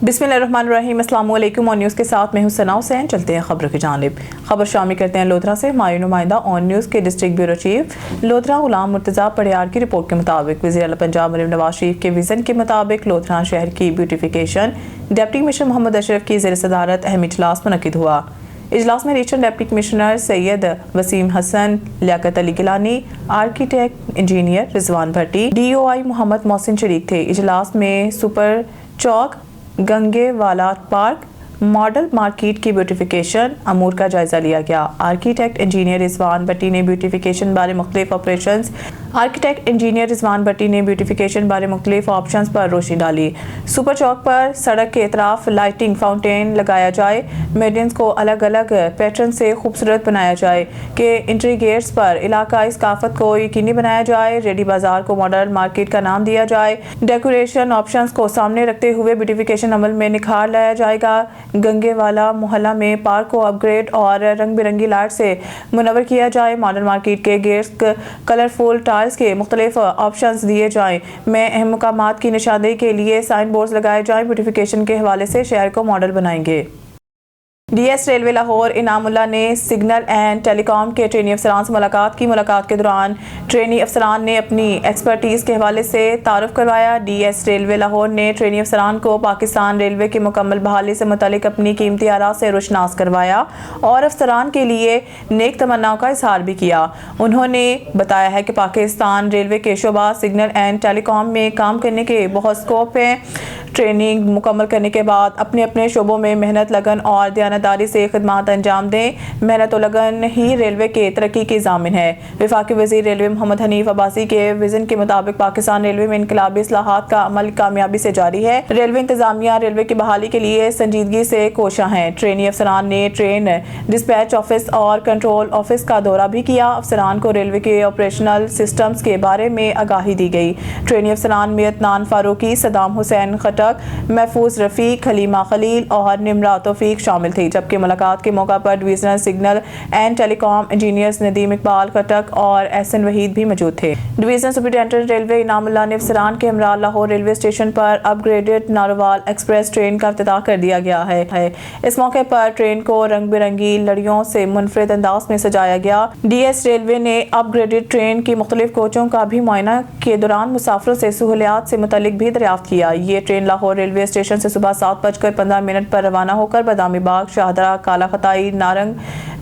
बिस्मिल्लाहिर्रहमानिर्रहीम। अस्सलाम वालेकुम। ऑन न्यूज़ के साथ मैं हूं सना हुसैन। चलते हैं खबरों की जानिब। खबर शामिल करते हैं लोधरा से। हमारे नुमाइंदा ऑन न्यूज़ के डिस्ट्रिक्ट ब्यूरो चीफ लोधरा गुलाम मुर्तज़ा पड़ियार की रिपोर्ट के मुताबिक वज़ीर आला पंजाब मरीम नवाज शरीफ के विज़न के मुताबिक लोधरा शहर की beautification deputy commissioner Mohammad Ashraf की ज़ेर सदारत अहम इजलास मुनक़िद हुआ। इजलास में regional deputy commissioner Syed Waseem Hasan, Liaquat Ali Gilani, architect engineer Rizwan Bhatti, DOI Mohammad Mohsin शरीक थे। इजलास में super Chowk, Gange Wala park, model market की ब्यूटिफिकेशन अमूर का जायजा लिया गया। आर्किटेक्ट इंजीनियर रिजवान भट्टी ने ब्यूटिफिकेशन बारे मुख्तलिफ ऑप्शंस पर रोशनी डाली। सुपर चौक पर सड़क के इतराफ लाइटिंग फाउंटेन लगाया जाए, मेडियंस को अलग अलग पैटर्न से खूबसूरत बनाया जाए कि एंट्री गेट्स पर इलाकाई सकाफत को यकीनी बनाया जाए। रेडी बाजार को मॉडल मार्केट का नाम दिया जाए। डेकोरेशन ऑप्शंस को सामने रखते हुए ब्यूटिफिकेशन अमल में निखार लाया जाएगा। गंगे वाला मोहल्ला में पार्क को अपग्रेड और रंग बिरंगी लाइट से मुनव्वर किया जाए। मॉडल मार्केट के गेट्स कलरफुल टाइल्स के मुख्तलिफ ऑप्शंस दिए जाएं। में अहम मकामात की निशानदेही के लिए साइन बोर्ड लगाए जाएं। ब्यूटिफिकेशन के हवाले से शहर को मॉडल बनाएंगे। DS रेलवे लाहौर इनामुल्लाह ने सिग्नल एंड टेलीकॉम के ट्रेनी अफसरान से मुलाकात की। मुलाकात के दौरान ट्रेनी अफसरान ने अपनी एक्सपर्टीज़ के हवाले से तारुफ करवाया। DS रेलवे लाहौर ने ट्रेनी अफसरान को पाकिस्तान रेलवे की मुकम्मल बहाली से मुतालिक अपनी कीमती आरा से रोशनास करवाया और अफसरान के लिए नेक तमन्नाओं का इजहार भी किया। उन्होंने बताया है कि पाकिस्तान रेलवे के शोबा सिग्नल एंड टेलीकॉम में काम करने के बहुत स्कोप है। ट्रेनिंग मुकम्मल करने के बाद अपने अपने शोबों में मेहनत, लगन और दयानतदारी से खिदमत अंजाम दें। मेहनत और लगन ही रेलवे के तरक्की की ज़ामिन है। वफाकी वज़ीर रेलवे मोहम्मद हनीफ अब्बासी के विज़न के मुताबिक पाकिस्तान रेलवे में इनकलाबी इस्लाहात का अमल कामयाबी से जारी है। रेलवे इंतजामिया रेलवे की बहाली के लिए संजीदगी से कोशां है। ट्रेनी अफसरान ने ट्रेन डिस्पैच ऑफिस और कंट्रोल ऑफिस का दौरा भी किया। अफसरान को रेलवे के ऑपरेशनल सिस्टम्स के बारे में आगाही दी गई। ट्रेनी अफसरान में अदनान फारूकी, सदाम हुसैन खटक, महफूज रफीक, खलीमा खलील और निमरा तौफीक शामिल थे। जबकि मुलाकात के मौका पर divisional signal and telecom engineers Nadeem Iqbal Khattak और एहसन वहीद भी मौजूद थे। डिवीजनल सुपरिटेंडेंट रेलवे इनामुल्लाह ने अफसरान के हमरा लाहौर रेलवे स्टेशन पर अपग्रेडेड नारोवाल एक्सप्रेस ट्रेन का इफ्तिताह कर दिया गया है। इस मौके पर ट्रेन को रंग बिरंगी लड़ियों से मुनफरिद अंदाज में सजाया गया। DS रेलवे ने अपग्रेडेड ट्रेन की मुख्तलिफ कोचों का भी मुआयना के दौरान मुसाफिरों से सहूलियात से मुतल्लिक भी दरियाफ्त किया। ये ट्रेन लाहौर रेलवे स्टेशन से सुबह 7:15 पर रवाना होकर बादामी बाग, शाहदरा, काला खताई, नारंग,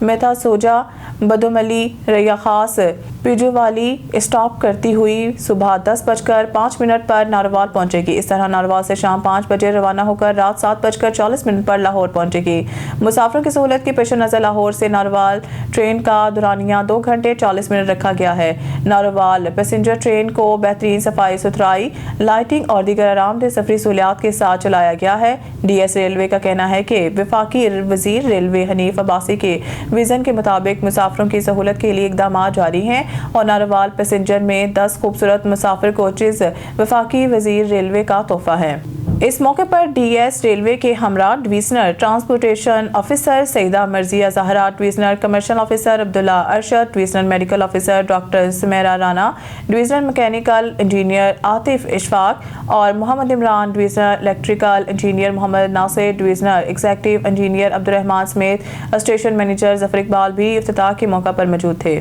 मेथा सोजा, बदोमली, रैया खास, पिजुवाली स्टॉप करती हुई सुबह 10:05 पर नारोवाल पहुंचेगी। इस तरह नारोवाल से शाम 5 बजे रवाना होकर रात 7:40 पर लाहौर पहुंचेगी। मुसाफिरों की सहूलत के पेश नज़र लाहौर से नारोवाल ट्रेन का दुरानिया 2 घंटे 40 मिनट रखा गया है। नारोवाल पैसेंजर ट्रेन को बेहतरीन सफाई सुथराई, लाइटिंग और दीगर आरामदेह सफरी सहूलियात के साथ चलाया गया है। DS रेलवे का कहना है कि वफाकी वजीर रेलवे हनीफ अब्बासी के विजन के मुताबिक मुसाफिरों की सहूलत के लिए इकदाम जारी हैं और नारोवाल पैसेंजर में 10 खूबसूरत मुसाफिर कोचेज वफाकी वजीर रेलवे का तोहफा है। इस मौके पर DS रेलवे के हमरा divisional transportation officer Syeda Marzia Zahra, divisional commercial officer Abdullah Arshad, divisional medical officer doctor Sumera Rana, divisional mechanical engineer Atif Ishfaq और Mohammad Imran, divisional electrical engineer Mohammad Nasir, divisional executive engineer Abdurrahman समेत स्टेशन मैनेजर जफर इकबाल भी इफ्तिताह के मौका पर मौजूद थे।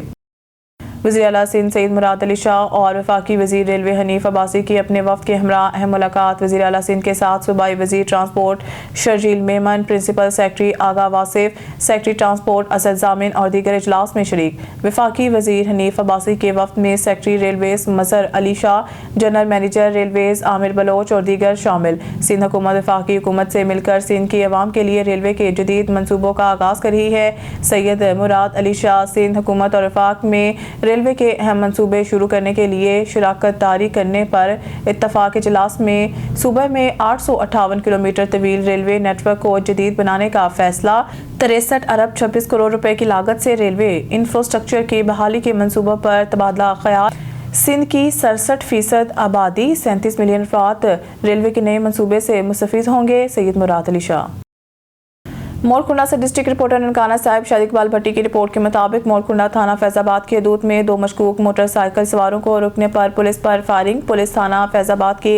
वज़ीर आला सिंध सईद मुराद अली शाह और वफाकी वज़ीर रेलवे हनीफ अब्बासी की अपने वफ़द के हमरा अहम मुलाकात। वज़ीर आला सिंध के साथ सूबाई वज़ीर transport Sharjeel Memon, principal secretary Agha Wasif, secretary transport Asad Zamin और दीगर इजलास में शरीक। वफाकी वज़ीर हनीफ अब्बासी के वफ़द में secretary railways Mazhar Ali Shah, general manager railways Amir Baloch और दीगर शामिल। सिंध हुकूमत वफाकी हुकूमत से मिलकर सिंध की अवाम के लिए रेलवे के जदीद मनसूबों का आगाज़ कर रही है। सैयद मुराद अली शाह सिंध हुकूमत और वफाक में रेलवे के अहम मंसूबे शुरू करने के लिए शिराकत दारी करने पर इत्तफाक इजलास में सूबे में 858 किलोमीटर तवील रेलवे नेटवर्क को जदीद बनाने का फैसला, 63 अरब 26 करोड़ रुपए की लागत से रेलवे इंफ्रास्ट्रक्चर की बहाली के मंसूबों पर तबादला ख्याल। सिंध की 67% आबादी 37 मिलियन अफराद रेलवे के नए मंसूबे से मुस्तफीद होंगे। सैयद मुराद अली शाह। मोरकुंडा से डिस्ट्रिक्ट रिपोर्टर ननकाना साहिब शाहिद इकबाल भट्टी की रिपोर्ट के मुताबिक मोरकुंडा थाना फैजाबाद की हदूद में 2 मशकूक मोटरसाइकिल सवारों को रुकने पर पुलिस पर फायरिंग। पुलिस थाना फैजाबाद की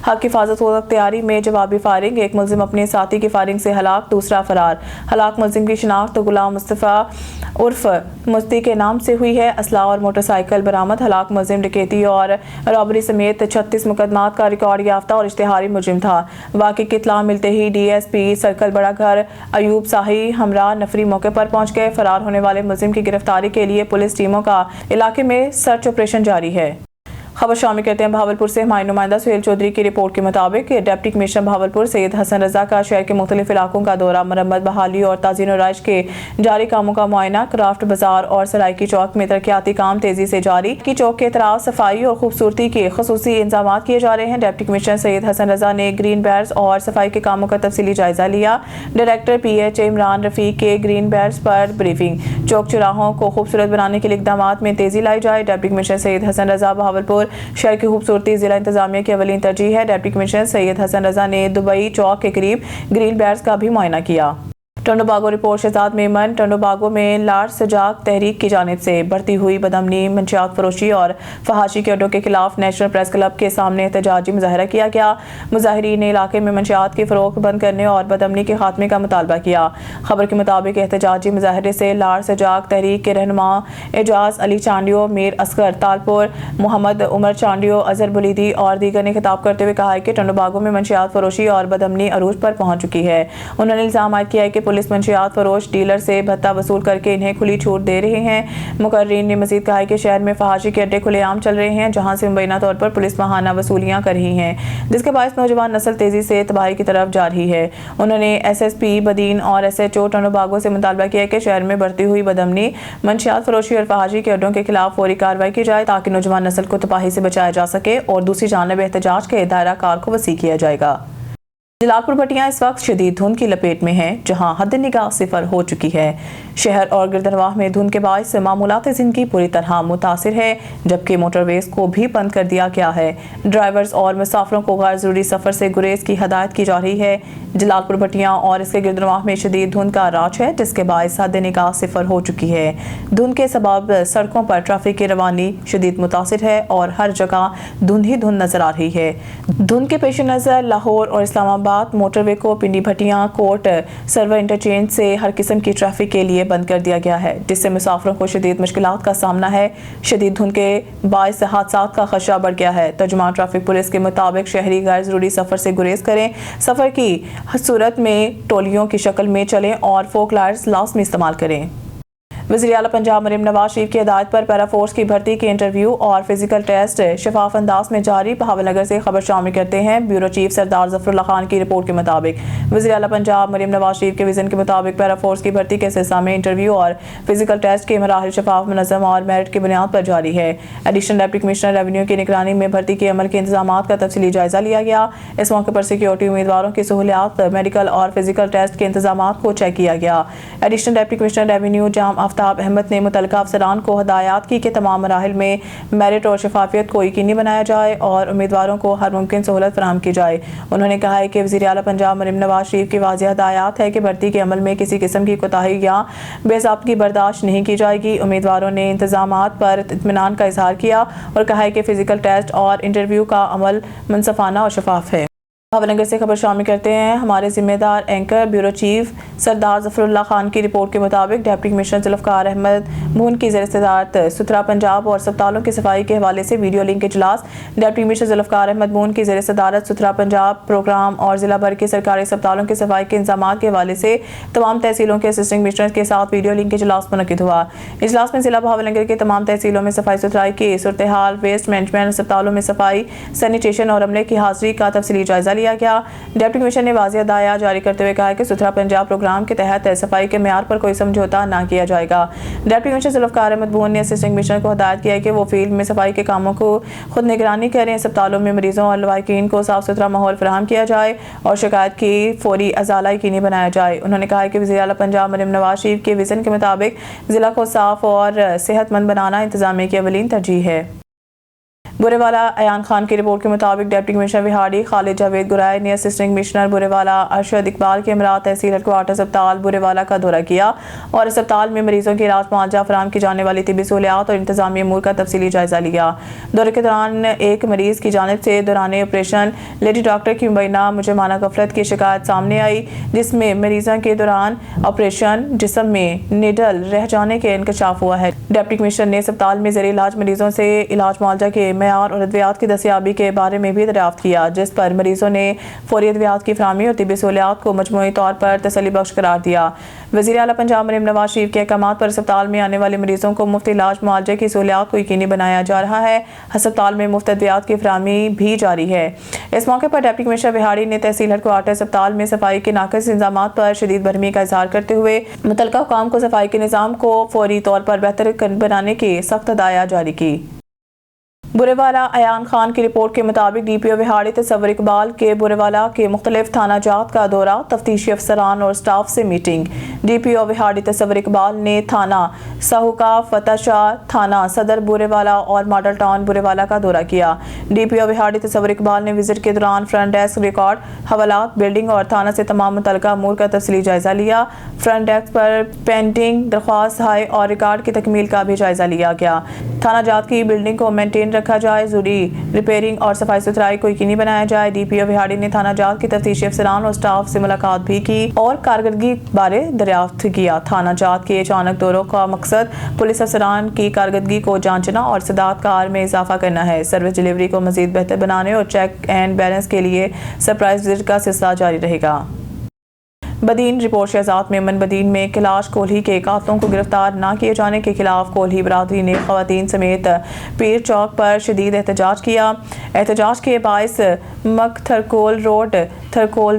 हक हिफाजत व तैयारी में जवाबी फायरिंग। एक मुलजिम अपने साथी की फायरिंग से हलाक, दूसरा फरार। हलाक मुलजिम की शिनाख्त गुलाम मुस्तफ़ा उर्फ मुस्ती के नाम से हुई है। असला और मोटरसाइकिल बरामद। हलाक मुलजिम डकैती और रॉबरी समेत 36 मुकदमात का रिकॉर्ड याफ्ता और इश्तिहारी मुजरिम था। वाक़े की इत्तला मिलते ही DSP सर्कल बड़ा घर अयूब साही हमरा नफरी मौके पर पहुंच गए। फरार होने वाले मुलजिम की गिरफ्तारी के लिए पुलिस टीमों का इलाके में सर्च ऑपरेशन जारी है। खबर शामिल करते हैं भावलपुर से। हमारे नुमाइंदा सुहेल चौधरी की रिपोर्ट के मुताबिक डिप्टी कमिश्नर भावलपुर सैयद हसन रजा का शहर के मुख्तलिफ इलाकों का दौरा, मरम्मत, बहाली और ताज़ीन और राइश के जारी कामों का मुआयना। क्राफ्ट बाजार और सराइकी चौक में तरक्याती काम तेजी से जारी। की चौक के तरफ सफाई और खूबसूरती के खसूसी इंतजाम किए जा रहे हैं। डिप्टी कमिश्नर सैयद हसन रजा ने ग्रीन बैर्स और सफाई के कामों का तफसीली जायजा लिया। डायरेक्टर PH इमरान रफीक के ग्रीन बैर्स पर ब्रीफिंग। चौक चौराहों को खूबसूरत बनाने के लिए इकदाम में तेजी लाई जाए। डिप्टी कमिश्नर सैयद हसन रजा भावलपुर शहर की खूबसूरती जिला इंतजामिया की अवलीन तरजीह है। डिप्टी कमिश्नर सैयद हसन रजा ने दुबई चौक के करीब ग्रीन बैर्स का भी मुआयना किया। टंडोबागो रिपोर्ट शहजाद मेमन। टंडोबागो में लार सजाक तहरीक की जानिब से बढ़ती हुई बदअमनी, मंशियात फरोशी और फहाशी के अड्डों के खिलाफ नेशनल प्रेस क्लब के सामने एहतजाजी मुजाहरा किया गया। मुजाहिरीन ने इलाके में मंशियात की फरोख्त बंद करने और बदअमनी के खात्मे का मुतालबा किया। खबर के मुताबिक एहतजाजी मुजाहरे से लार सजाक तहरीक के रहनुमा एजाज अली चांडियो, मीर असगर तालपुर, मोहम्मद उमर चांडियो, अजहर बुलीदी और दीगर ने खिताब करते हुए कहा है कि टंडोबागो में मंशियात फरोशी और बदअमनी अरूज पर पहुंच चुकी है। उन्होंने इल्जाम आयद किया है कि पुलिस मंशियात फरोश डीलर से भत्ता वसूल करके इन्हें खुली छूट दे रहे हैं। मुकर्रीन ने मजीद कहा है कि शहर में फहाशी के अड्डे खुलेआम चल रहे हैं, जहां से मुबैना तौर पर पुलिस माहाना वसूलियां कर रही हैं, जिसके बायस नौजवान नस्ल तेजी से तबाही की तरफ जा रही है। उन्होंने SSP बदीन और SHO टंडोबागो से मुतालबा किया कि शहर में बढ़ती हुई बदअमनी, मंशियात फरोशी और फहाशी के अड्डों के खिलाफ फौरी कार्रवाई की जाए ताकि नौजवान नस्ल को तबाही से बचाया जा सके और दूसरी जानिब एहतजाज के दायरा कार को वसी किया जाएगा। जलालपुर भटियां इस वक्त शदीद धुंध की लपेट में है, जहां हद निगाह सिफर हो चुकी है। शहर और गिरदनवाह में धुंध के बायस मामूलात जिंदगी पूरी तरह मुतासिर है, जबकि मोटरवेज को भी बंद कर दिया गया है। ड्राइवर्स और मुसाफिरों को गैर जरूरी सफर से गुरेज की हदायत की जा रही है। जलालपुर भटियां और इसके गिरदनवाह में शदीद धुंध का राज है, जिसके बायस हद निगाह सिफर हो चुकी है। धुंध के सबब सड़कों पर ट्रैफिक की रवानी शदीद मुतासिर है और हर जगह धुंध ही धुंध नजर आ रही है। धुंध के पेश नजर लाहौर और इस्लामाबाद मोटरवे को पिंडी भटियां कोर्ट सर्वर इंटरचेंज से हर किस्म की ट्रैफिक के लिए बंद कर दिया गया है, जिससे मुसाफिरों को शदीद मुश्किलात का सामना है। शदीद धुंध के बायस हादसात का खदशा बढ़ गया है। तर्जुमान ट्रैफिक पुलिस के मुताबिक शहरी गैर जरूरी सफर से गुरेज करें। सफर की सूरत में टोलियों की शक्ल में चलें और फोक लाइट्स लाजमी इस्तेमाल करें। वज़ीर आला पंजाब मरीम नवाज शरीफ की हिदायत पर पैरा फोर्स की भर्ती के इंटरव्यू और फिजिकल टेस्ट शफाफ अंदाज में जारी। भावनगर से खबर शामिल करते हैं। ब्यूरो चीफ सरदार ज़फरुल्लाह खान की रिपोर्ट के मुताबिक वज़ीर आला पंजाब मरीम नवाज शरीफ के विजन के मुताबिक पैरा फोर्स की भर्ती के सिलसिले में इंटरव्यू और फिजिकल टेस्ट के मराहिल शफाफ, मुनज़्ज़म और मेरिट की बुनियाद पर जारी है। एडिशनल डिप्टी कमिश्नर रेवेन्यू की निगरानी में भर्ती के अमल के इंतजाम का तफसीली जायजा लिया गया। इस मौके पर सिक्योरिटी उम्मीदवारों की सहूलियात, मेडिकल और फिजिकल टेस्ट के इंतजाम को चेक किया गया। एडिशनल डिप्टी कमिश्नर रेवेन्यू जाम आफ्ताब अहमद ने मुतल्लिका अफसरान को हदायत की कि तमाम मराहिल में मेरिट और शफाफियत को यकीनी बनाया जाए और उम्मीदवारों को हर मुमकिन सहूलत फराहम की जाए। उन्होंने कहा है कि वज़ीर आला पंजाब मरीम नवाज शरीफ की वाज़ेह हदायत है कि भर्ती के अमल में किसी किस्म की कोताही या बेज़ाब्तगी बर्दाश्त नहीं की जाएगी। उम्मीदवारों ने इंतजामात पर इत्मीनान का इजहार किया और कहा है कि फिजिकल टेस्ट और इंटरव्यू का अमल मुनसफाना और शफाफ है। भावनगर से खबर शामिल करते हैं। हमारे जिम्मेदार anchor bureau chief Sardar Zafarullah Khan की रिपोर्ट के मुताबिक डिप्टी कमिश्नर जुल्फ़िकार अहमद मून की ज़ेर-ए-सदारत सुथरा पंजाब और अस्पतालों की सफाई के हवाले से वीडियो लिंक इजलास। डिप्टी कमिश्नर जुल्फ़िकार अहमद मून की ज़ेर-ए-सदारत सुथरा पंजाब प्रोग्राम और जिला भर के सरकारी अस्पतालों की सफाई के इंतजाम के हवाले से तमाम तहसीलों के असिस्टेंट कमिश्नर के साथ वीडियो लिंक इजलास मुनक्किद हुआ। इजलास में जिला भावनगर के तमाम तहसीलों में सफाई सुथराई की सूरत हाल, वेस्ट मैनेजमेंट, अस्पतालों में सफाई, सैनिटेशन और अमले की हाजिरी का तफसीली जायजा लिया गया। डिप्टी कमिश्नर ने वाज़ेह हदायत जारी करते हुए कहा कि सुथरा पंजाब प्रोग्राम के तहत सफाई के मेयार पर कोई समझौता न किया जाएगा। डिप्टी कमिश्नर जुल्फ़िकार अहमद मून ने असिस्टेंट कमिश्नर को हदायत किया कि वो फील्ड में सफाई के कामों को खुद निगरानी करें। अस्पतालों में मरीजों और लवाहिकीन को साफ सुथरा माहौल फराहम किया जाए और शिकायत की फौरी अजाला यकीनी बनाया जाए। उन्होंने कहा कि वज़ीर आला पंजाब मरीम नवाज शरीफ के विजन के मुताबिक जिला को साफ और सेहतमंद बनाना इंतजामिया की अवलीन तरजीह है। बुरेवाला अयान खान की रिपोर्ट के मुताबिक डिप्टी कमिश्नर विहाड़ी खालिद जावेद गुराई ने असिस्टेंट कमिश्नर बुरेवाला अरशद इकबाल के हमरा तहसील हेडक्वार्टर अस्पताल बुरेवाला का दौरा किया और अस्पताल में मरीजों के इलाज मुआवजा फराहम की जाने वाली तिब्बी सहूलियात और इंतजामी अमूर का तफसीली जायजा लिया। दौरे के दौरान एक मरीज की जानिब से दौरान ऑपरेशन लेडी डॉक्टर की मुबैना मुजरमाना गफलत की शिकायत सामने आई, जिसमें मरीजा के दौरान ऑपरेशन जिस्म में निडल रह जाने के इंकशाफ हुआ है। डिप्टी कमिश्नर ने अस्पताल में ज़ेरे इलाज मरीजों से इलाज मुआवजा के मेयार और अद्वियात की दस्तयाबी के बारे में भी दरियाफ्त किया, जिस पर मरीजों ने फौरी अद्वियात की फराहमी और तिब्बी सहूलियात को मजमूई तौर पर तसल्ली बख्श करार दिया। वज़ीर आला पंजाब मरीम नवाज शरीफ के अहकामात पर अस्पताल में आने वाले मरीजों को मुफ्त इलाज मुआवजे की सहूलियात को यकीनी बनाया जा रहा है। अस्पताल में मुफ्त अद्वियात की फराहमी भी जारी है। इस मौके पर डिप्टी कमिश्नर विहाड़ी ने तहसील हेडक्वार्टर अस्पताल में सफाई के नाक़िस इंतजामात पर शदीद बरहमी का इज़हार करते हुए मुतल्लिका हुकाम को सफाई के निज़ाम को फौरी तौर पर बेहतर बनाने की सख्त हदायत जारी की। बुरेवाला अयान खान की रिपोर्ट के मुताबिक डीपीओ विहाड़ी तस्वर इकबाल के बुरेवाला के मुख्तलिफ थाना जात का दौरा, तफ्तीशी अफसरान और स्टाफ से मीटिंग। डीपीओ विहाड़ी तस्वर इकबाल ने थाना साहुका, फतेहशाह, थाना सदर बुरेवाला और मॉडल टाउन बुरेवाला का दौरा किया। डीपीओ विहाड़ी तस्वर इकबाल ने विजिट के दौरान फ्रंट डेस्क, रिकॉर्ड, हवालात, बिल्डिंग और थाना से तमाम मुतल्लिका अमूर का तफसीली जायजा लिया। फ्रंट डेस्क पर पेंटिंग, दरख्वास्त हाई और रिकॉर्ड की तकमील का भी जायजा लिया गया। थाना जात की बिल्डिंग को मेंटेन रखा जाए, जरूरी रिपेयरिंग और सफाई सुथराई को यकीनी बनाया जाए। डीपीओ विहाड़ी ने थाना जात की तफ्तीशी अफसरान और स्टाफ से मुलाकात भी की और कारकर्दगी बारे दरियाफ्त किया। थाना जात के अचानक दौरों का मकसद पुलिस अफसरान की कारकर्दगी को जांचना और सदात कार में इजाफा करना है। सर्विस डिलीवरी को मजीद बेहतर बनाने और चेक एंड बैलेंस के लिए सरप्राइज विजिट का सिलसिला जारी रहेगा। बदीन रिपोर्ट शहजाद मेमन बदीन में कैलाश कोहली के कातलों को गिरफ्तार न किए जाने के खिलाफ कोहली बरादरी ने खवातीन समेत पीर चौक पर शदीद एहतजाज किया। एहतजाज के बायस मक थरकोल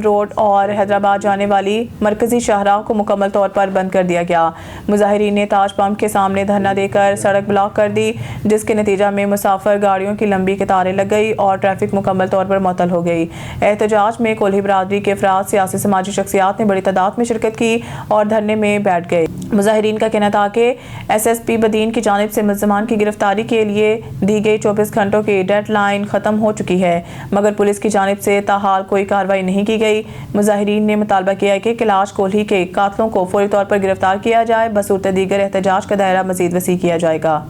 रोड और हैदराबाद जाने वाली मरकजी शाहराह को मुकम्मल तौर पर बंद कर दिया गया। मुजाहिरीन ने ताज पंप के सामने धरना देकर सड़क ब्लॉक कर दी, जिसके नतीजा में मुसाफिर गाड़ियों की लंबी कतारें लग गई और ट्रैफिक मुकम्मल तौर पर मुअत्तल हो गई। एहतजाज में कोहली बरादरी के अफराद, सियासी समाजी शख्सियात ने बड़ी तादाद में शिरकत की और धरने में बैठ गए। मुजाहिरीन का कहना था कि एसएसपी बदीन की जानिब से मुल्ज़मान की गिरफ्तारी के लिए दी गई 24 घंटों की डेडलाइन ख़त्म हो चुकी है, मगर पुलिस की जानिब से ताहाल कोई कार्रवाई नहीं की गई। मुजाहिरीन ने मुतालबा किया है कि कैलाश कोहली के कातलों को फौरी तौर पर गिरफ्तार किया जाए। बसूरत दीगर एहतजाज का दायरा मज़ीद वसी किया जाएगा।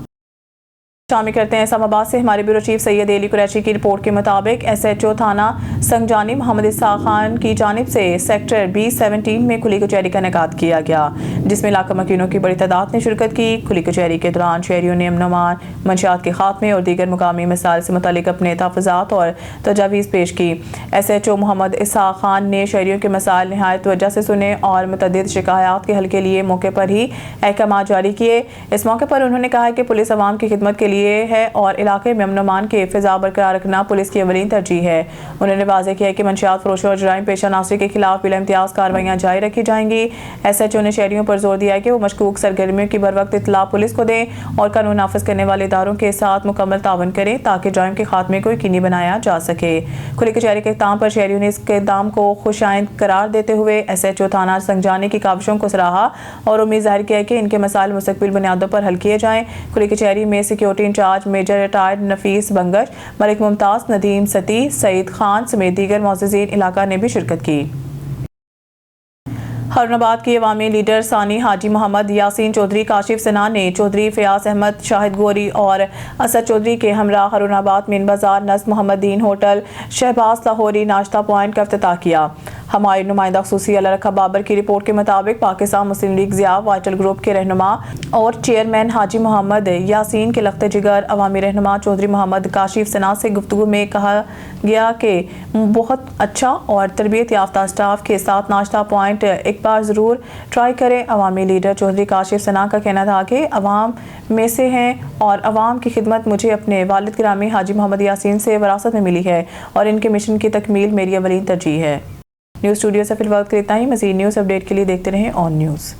शामिल करते हैं इस्लामाबाद से हमारे ब्यूरो चीफ सैयद अली कुरैशी की रिपोर्ट के मुताबिक एसएचओ थाना संगजानी मोहम्मद इसाक खान की जानिब से सेक्टर B17 में खुली कचहरी का इनेकाद किया गया, जिसमें इलाका मकीनों की बड़ी तादाद ने शिरकत की। खुली कचहरी के दौरान शहरियों ने अमन अमान, मंशियात के खात्मे और दीगर मुकामी मसाइल से मुतालिक अपने तहफ़्फ़ुज़ात और तजावीज़ पेश की। एसएचओ मोहम्मद इसाक खान ने शहरियों के मसाइल निहायत तवज्जो से सुने और मुतअद्दिद शिकायत के हल के लिए मौके पर ही अहकाम जारी किए। इस मौके पर उन्होंने कहा कि पुलिस अवाम की खिदमत के लिए है और इलाके में अमन अमान के फिजा बरकरार रखना पुलिस की अवलीन तरजीह है। उन्होंने वाज़ेह किया कि मंशियात फरोशों और जराइम पेशा नासरी के खिलाफ बिला इम्तियाज़ कार्रवाइयाँ जारी रखी जाएंगी। एसएचओ ने शहरियों पर जोर दिया कि वो मशकूक सरगर्मियों की बर वक्त इत्तला पुलिस को दें और कानून नाफिज करने वाले इदारों के साथ मुकम्मल तावन करें ताकि जराइम के खात्मे को यकीनी बनाया जा सके। खुली कचहरी के इख्तिताम पर शहरियों ने इस इक़दाम को खुशाइंद करार देते हुए एसएचओ थाना संगजानी की काविशों को सराहा और उम्मीद जाहिर किया कि इनके मसाइल मुस्तक़बिल बुनियादों पर हल किए जाएँ। खुली कचहरी में सिक्योरिटी इंचार्ज मेजर रिटायर्ड नफीस बंगश, मलिक मुमताज, नदीम सती, सईद खान समेत दीगर मुअज़्ज़िज़ीन इलाका ने भी शिरकत की। हारूनाबाद की अवामी लीडर सानी हाजी मोहम्मद यासीन चौधरी, काशिफ सना ने चौधरी फयाज अहमद, शाहिद गोरी और असद चौधरी के हमरा हारूनाबाद मेन बाजार नज़्म मोहम्मद दीन होटल, शहबाज लाहौरी नाश्ता पॉइंट का इफ्तिताह किया। हमारे नुमाइंदा ख़ुसूसी अल्लाह रखा बाबर की रिपोर्ट के मुताबिक पाकिस्तान मुस्लिम लीग ज़िया वाइटल ग्रुप के रहनुमा और चेयरमैन हाजी मोहम्मद यासीन के लख्त जिगर अवामी रहनुमा चौधरी मोहम्मद काशिफ सना से गुफ्तगू में कहा गया कि बहुत अच्छा और तरबियत याफ्ता स्टाफ के साथ नाश्ता पॉइंट एक बार ज़रूर ट्राई करें। अवामी लीडर चौधरी काशिफ सना का कहना था कि अवाम में से हैं और अवाम की खिदमत मुझे अपने वालिद गिरामी हाजी मोहम्मद यासीन से विरासत में मिली है और इनके मिशन की तकमील मेरी अवलीन तरजीह है। न्यूज़ स्टूडियो से फिलहाल इतना ही। मज़ीद न्यूज़ अपडेट के लिए देखते रहें ऑन न्यूज़।